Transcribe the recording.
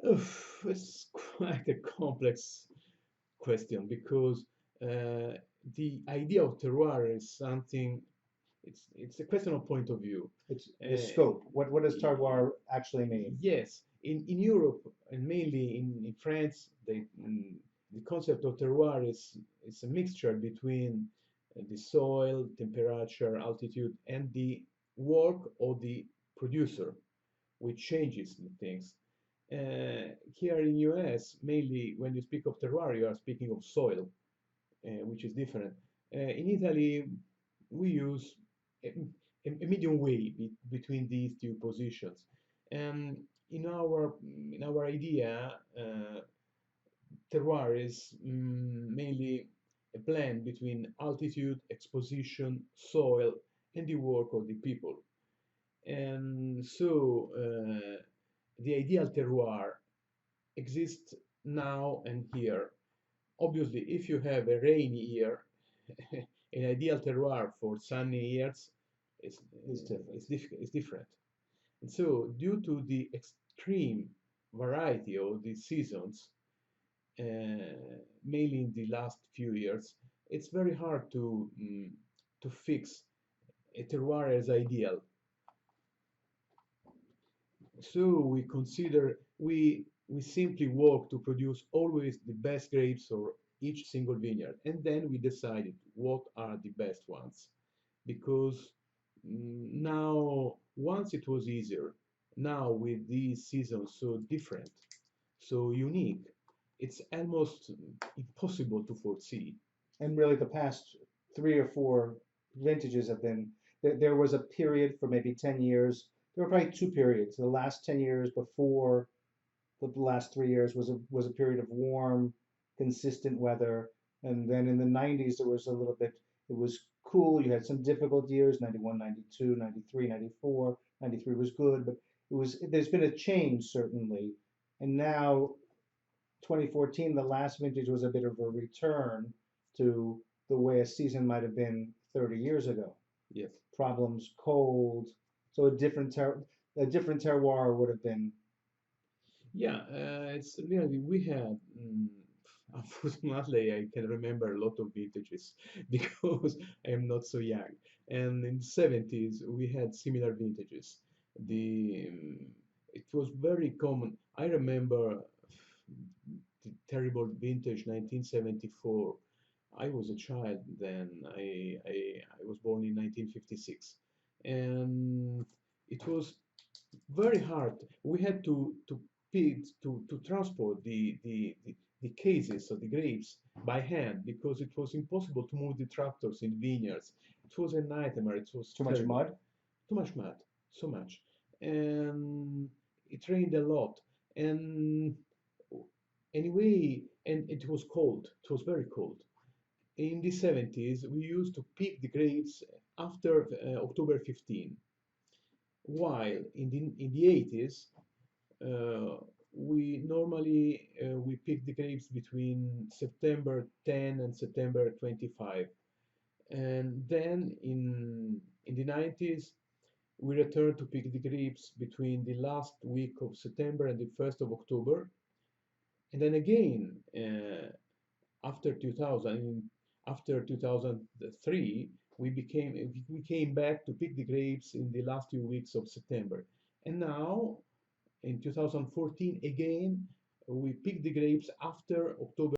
It's quite a complex question because the idea of terroir is something. It's a question of point of view. It's the Uh, scope. What does terroir actually mean? yes, in Europe and mainly in France, the concept of terroir is a mixture between the soil, temperature, altitude, and the work of the producer, which changes the things. Here in US, mainly when you speak of terroir, you are speaking of soil, which is different. In Italy, we use a medium way between these two positions. And in our idea, terroir is mainly a blend between altitude, exposition, soil, and the work of the people. And so the ideal terroir exists now and here. Obviously, if you have a rainy year, an ideal terroir for sunny years Is different. is different. And so, due to the extreme variety of the seasons, mainly in the last few years, it's very hard to fix a terroir as ideal. So we simply work to produce always the best grapes for each single vineyard, and then we decided what are the best ones, because now once it was easier, now with these seasons so different, so unique, it's almost impossible to foresee. And really, the past 3 or 4 vintages have been. There was a period for maybe 10 years. There were probably two periods. The last 10 years before the last 3 years was a period of warm, consistent weather, and then in the 90s there was a little bit. It was cool. You had some difficult years: 91, 92, 93, 94. 93 was good, but it was. There's been a change certainly, and now 2014, the last vintage, was a bit of a return to the way a season might have been 30 years ago. Yes. Problems, cold, so a different terroir would have been. Yeah, it's really we had. Unfortunately, I can remember a lot of vintages because I am not so young. And in the 70s, we had similar vintages. It was very common. I remember the terrible vintage 1974. I was a child then. I was born in 1956, and it was very hard. We had to pick to transport the cases of the grapes by hand because it was impossible to move the tractors in vineyards. It was a nightmare. It was Too much terrible. mud. Too much mud, so much, and it rained a lot. And anyway, and it was cold. It was very cold. In the 70s, we used to pick the grapes after October 15, while in the 80s, uh, we pick the grapes between September 10 and September 25, and then in the 90s we return to pick the grapes between the last week of September and the 1st of October, and then again after 2000, after 2003, we came back to pick the grapes in the last few weeks of September, and now in 2014 again we picked the grapes after October